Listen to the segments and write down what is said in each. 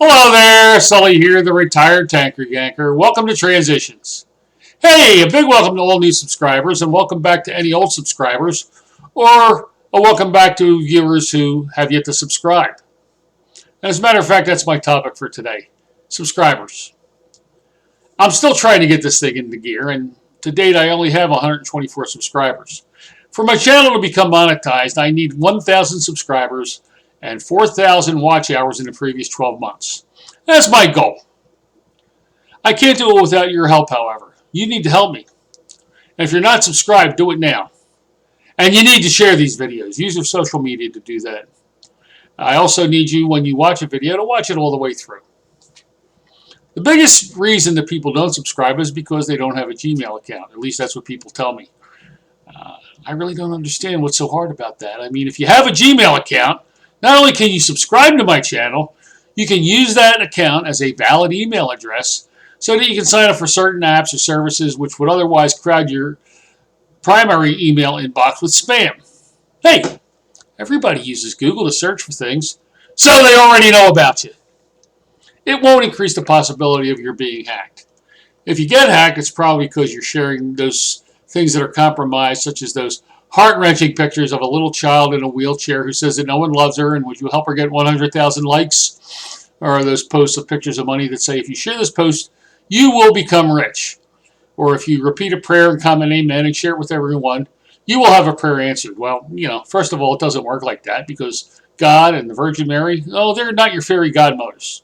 Hello there, Sully here, the retired tanker yanker. Welcome to Transitions. Hey, a big welcome to all new subscribers, and welcome back to any old subscribers, or a welcome back to viewers who have yet to subscribe. As a matter of fact, that's my topic for today, subscribers. I'm still trying to get this thing into gear, and to date I only have 124 subscribers. For my channel to become monetized, I need 1,000 subscribers and 4,000 watch hours in the previous 12 months. That's my goal. I can't do it without your help, however. You need to help me. And if you're not subscribed, do it now. And you need to share these videos. Use your social media to do that. I also need you, when you watch a video, to watch it all the way through. The biggest reason that people don't subscribe is because they don't have a Gmail account. At least that's what people tell me. I really don't understand what's so hard about that. I mean, if you have a Gmail account, not only can you subscribe to my channel, you can use that account as a valid email address so that you can sign up for certain apps or services which would otherwise crowd your primary email inbox with spam. Hey, everybody uses Google to search for things, so they already know about you. It won't increase the possibility of your being hacked. If you get hacked, it's probably because you're sharing those things that are compromised, such as those heart-wrenching pictures of a little child in a wheelchair who says that no one loves her and would you help her get 100,000 likes? Or those posts of pictures of money that say, if you share this post, you will become rich. Or if you repeat a prayer and comment amen and share it with everyone, you will have a prayer answered. Well, first of all, it doesn't work like that because God and the Virgin Mary, they're not your fairy godmothers.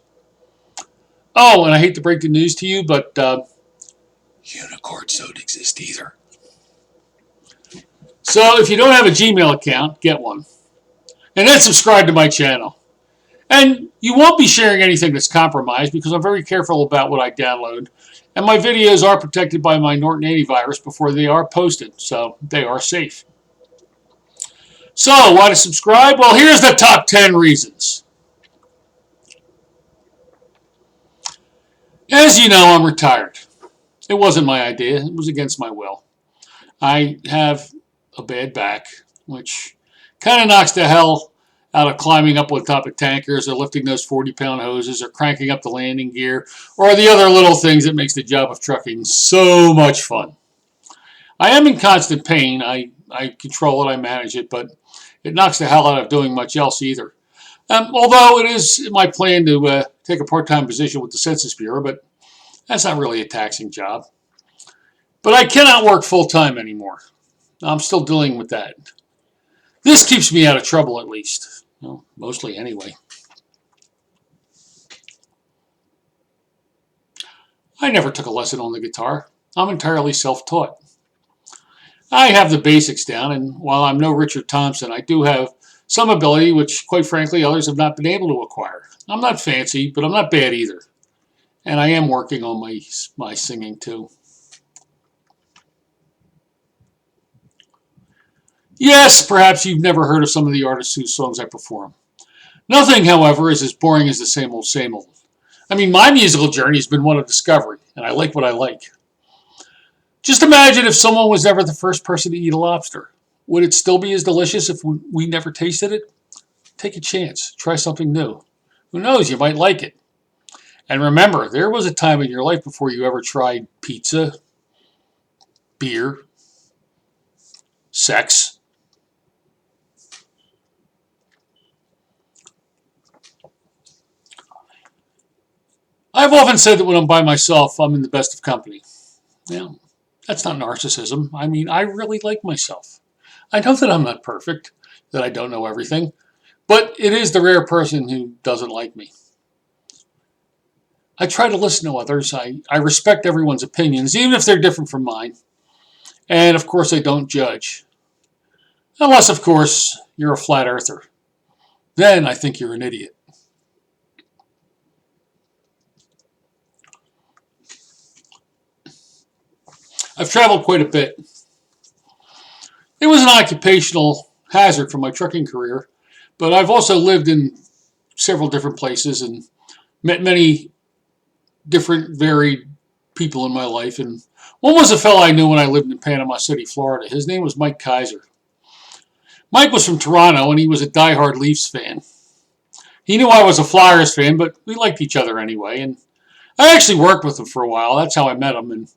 Oh, and I hate to break the news to you, but unicorns don't exist either. So if you don't have a Gmail account, get one. And then subscribe to my channel. And you won't be sharing anything that's compromised because I'm very careful about what I download. And my videos are protected by my Norton antivirus before they are posted, so they are safe. So, why to subscribe? Well, here's the top 10 reasons. As you know, I'm retired. It wasn't my idea. It was against my will. I have a bad back, which kind of knocks the hell out of climbing up on top of tankers or lifting those 40-pound hoses or cranking up the landing gear or the other little things that makes the job of trucking so much fun. I am in constant pain. I control it, I manage it, but it knocks the hell out of doing much else either. Although it is my plan to take a part-time position with the Census Bureau, but that's not really a taxing job. But I cannot work full-time anymore. I'm still dealing with that. This keeps me out of trouble at least. Well, mostly anyway. I never took a lesson on the guitar. I'm entirely self-taught. I have the basics down, and while I'm no Richard Thompson, I do have some ability which, quite frankly, others have not been able to acquire. I'm not fancy, but I'm not bad either. And I am working on my singing too. Yes, perhaps you've never heard of some of the artists whose songs I perform. Nothing, however, is as boring as the same old, same old. I mean, my musical journey has been one of discovery, and I like what I like. Just imagine if someone was ever the first person to eat a lobster. Would it still be as delicious if we never tasted it? Take a chance. Try something new. Who knows, you might like it. And remember, there was a time in your life before you ever tried pizza, beer, sex. I've often said that when I'm by myself, I'm in the best of company. Yeah, that's not narcissism. I mean, I really like myself. I know that I'm not perfect, that I don't know everything, but it is the rare person who doesn't like me. I try to listen to others. I respect everyone's opinions, even if they're different from mine. And, of course, I don't judge. Unless, of course, you're a flat earther. Then I think you're an idiot. I've traveled quite a bit. It was an occupational hazard for my trucking career, but I've also lived in several different places and met many different varied people in my life. And one was a fellow I knew when I lived in Panama City, Florida. His name was Mike Kaiser. Mike was from Toronto, and he was a diehard Leafs fan. He knew I was a Flyers fan, but we liked each other anyway. And I actually worked with him for a while. That's how I met him. And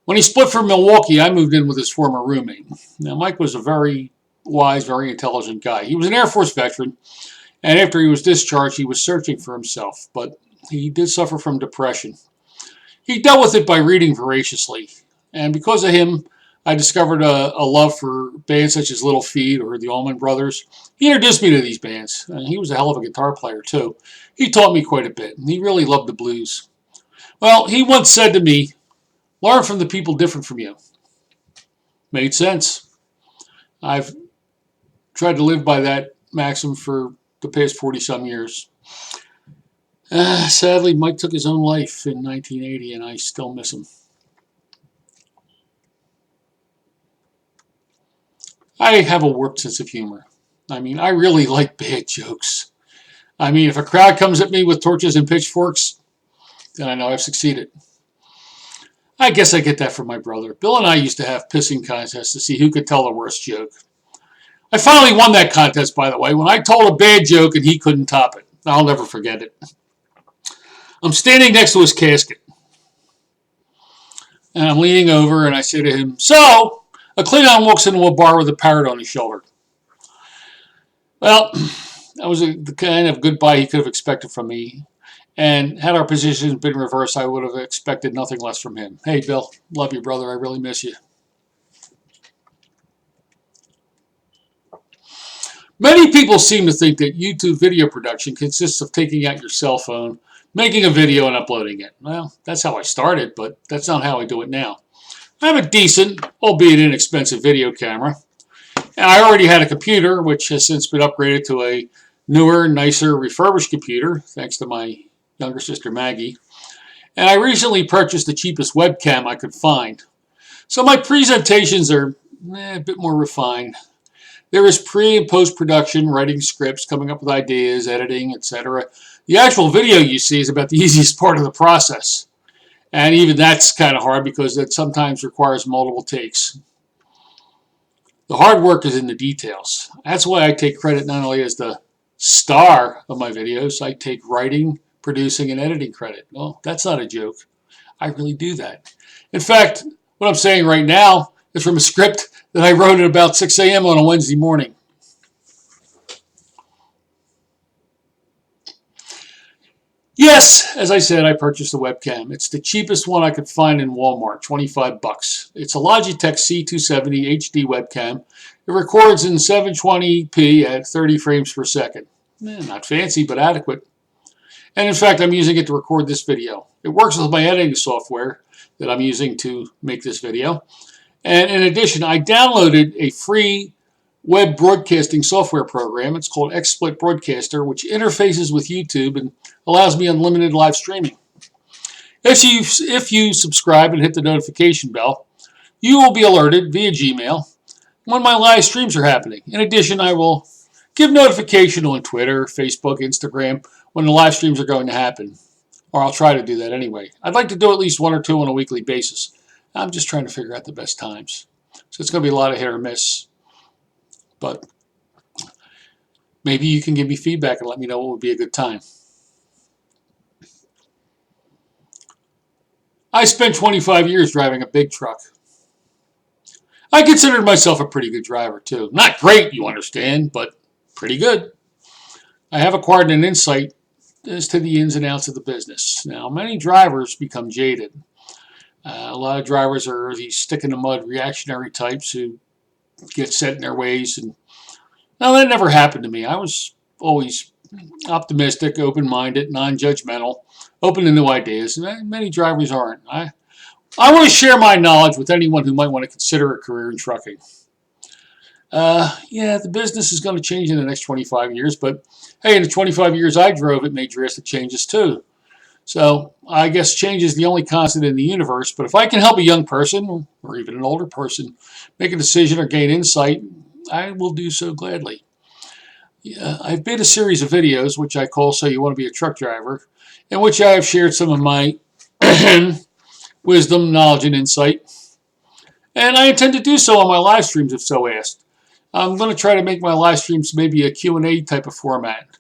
when he split from Milwaukee, I moved in with his former roommate. Now, Mike was a very wise, very intelligent guy. He was an Air Force veteran, and after he was discharged, he was searching for himself, but he did suffer from depression. He dealt with it by reading voraciously, and because of him, I discovered a love for bands such as Little Feat or the Allman Brothers. He introduced me to these bands, and he was a hell of a guitar player, too. He taught me quite a bit, and he really loved the blues. Well, he once said to me, learn from the people different from you. Made sense. I've tried to live by that maxim for the past 40-some years. Sadly, Mike took his own life in 1980, and I still miss him. I have a warped sense of humor. I mean, I really like bad jokes. I mean, if a crowd comes at me with torches and pitchforks, then I know I've succeeded. I guess I get that from my brother. Bill and I used to have pissing contests to see who could tell the worst joke. I finally won that contest, by the way, when I told a bad joke and he couldn't top it. I'll never forget it. I'm standing next to his casket, and I'm leaning over, and I say to him, so, a Klingon walks into a bar with a parrot on his shoulder. Well, that was the kind of goodbye he could have expected from me. And had our positions been reversed, I would have expected nothing less from him. Hey, Bill, love you, brother. I really miss you. Many people seem to think that YouTube video production consists of taking out your cell phone, making a video, and uploading it. Well, that's how I started, but that's not how I do it now. I have a decent, albeit inexpensive, video camera. And I already had a computer, which has since been upgraded to a newer, nicer, refurbished computer, thanks to my younger sister Maggie. And I recently purchased the cheapest webcam I could find. So my presentations are a bit more refined. There is pre- and post-production, writing scripts, coming up with ideas, editing, etc. The actual video you see is about the easiest part of the process. And even that's kind of hard because it sometimes requires multiple takes. The hard work is in the details. That's why I take credit not only as the star of my videos, I take writing, producing, and editing credit. Well, that's not a joke. I really do that. In fact, what I'm saying right now is from a script that I wrote at about 6 a.m. on a Wednesday morning. Yes, as I said, I purchased a webcam. It's the cheapest one I could find in Walmart, 25 bucks. It's a Logitech C270 HD webcam. It records in 720p at 30 frames per second. Not fancy, but adequate. And in fact, I'm using it to record this video. It works with my editing software that I'm using to make this video. And in addition, I downloaded a free web broadcasting software program. It's called XSplit Broadcaster, which interfaces with YouTube and allows me unlimited live streaming. If you subscribe and hit the notification bell, you will be alerted via Gmail when my live streams are happening. In addition, I will give notification on Twitter, Facebook, Instagram when the live streams are going to happen. Or I'll try to do that anyway. I'd like to do at least one or two on a weekly basis. I'm just trying to figure out the best times. So it's going to be a lot of hit or miss. But maybe you can give me feedback and let me know what would be a good time. I spent 25 years driving a big truck. I considered myself a pretty good driver, too. Not great, you understand, but pretty good. I have acquired an insight as to the ins and outs of the business. Now, many drivers become jaded. A lot of drivers are these stick-in-the-mud reactionary types who get set in their ways. And now, that never happened to me. I was always optimistic, open-minded, non-judgmental, open to new ideas. And many drivers aren't. I want to share my knowledge with anyone who might want to consider a career in trucking. Yeah, the business is going to change in the next 25 years, but hey, in the 25 years I drove, it made drastic changes too. So I guess change is the only constant in the universe, but if I can help a young person, or even an older person, make a decision or gain insight, I will do so gladly. Yeah, I've made a series of videos, which I call So You Want to Be a Truck Driver, in which I have shared some of my wisdom, knowledge, and insight. And I intend to do so on my live streams if so asked. I'm going to try to make my live streams maybe a Q&A type of format.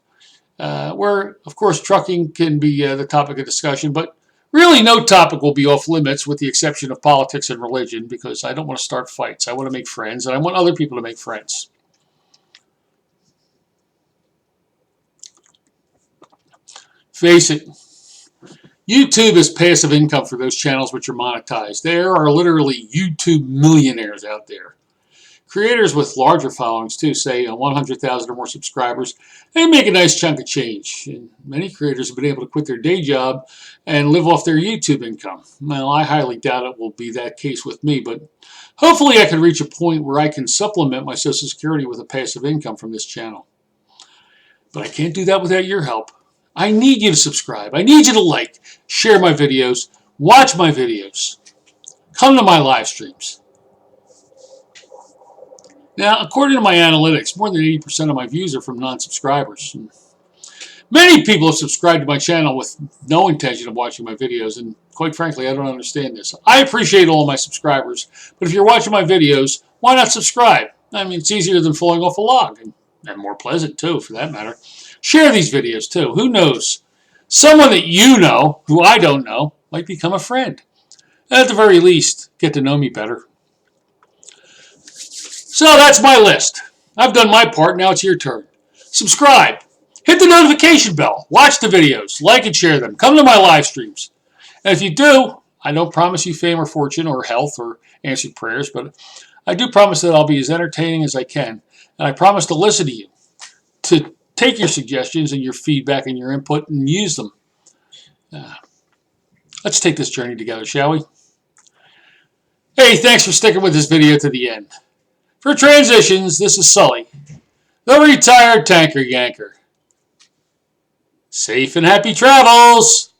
where, of course, trucking can be the topic of discussion, but really no topic will be off limits with the exception of politics and religion, because I don't want to start fights. I want to make friends, and I want other people to make friends. Face it, YouTube is passive income for those channels which are monetized. There are literally YouTube millionaires out there. Creators with larger followings too, say 100,000 or more subscribers, they make a nice chunk of change. And many creators have been able to quit their day job and live off their YouTube income. Well, I highly doubt it will be that case with me, but hopefully I can reach a point where I can supplement my Social Security with a passive income from this channel. But I can't do that without your help. I need you to subscribe. I need you to like, share my videos, watch my videos, come to my live streams. Now, according to my analytics, more than 80% of my views are from non-subscribers. Many people have subscribed to my channel with no intention of watching my videos, and quite frankly, I don't understand this. I appreciate all of my subscribers, but if you're watching my videos, why not subscribe? I mean, it's easier than falling off a log, and more pleasant too, for that matter. Share these videos too. Who knows? Someone that you know, who I don't know, might become a friend. At the very least, get to know me better. So that's my list. I've done my part, now it's your turn. Subscribe. Hit the notification bell. Watch the videos. Like and share them. Come to my live streams. And if you do, I don't promise you fame or fortune or health or answered prayers, but I do promise that I'll be as entertaining as I can. And I promise to listen to you, to take your suggestions and your feedback and your input and use them. Let's take this journey together, shall we? Hey, thanks for sticking with this video to the end. For Transitions, this is Sully, the retired tanker yanker. Safe and happy travels!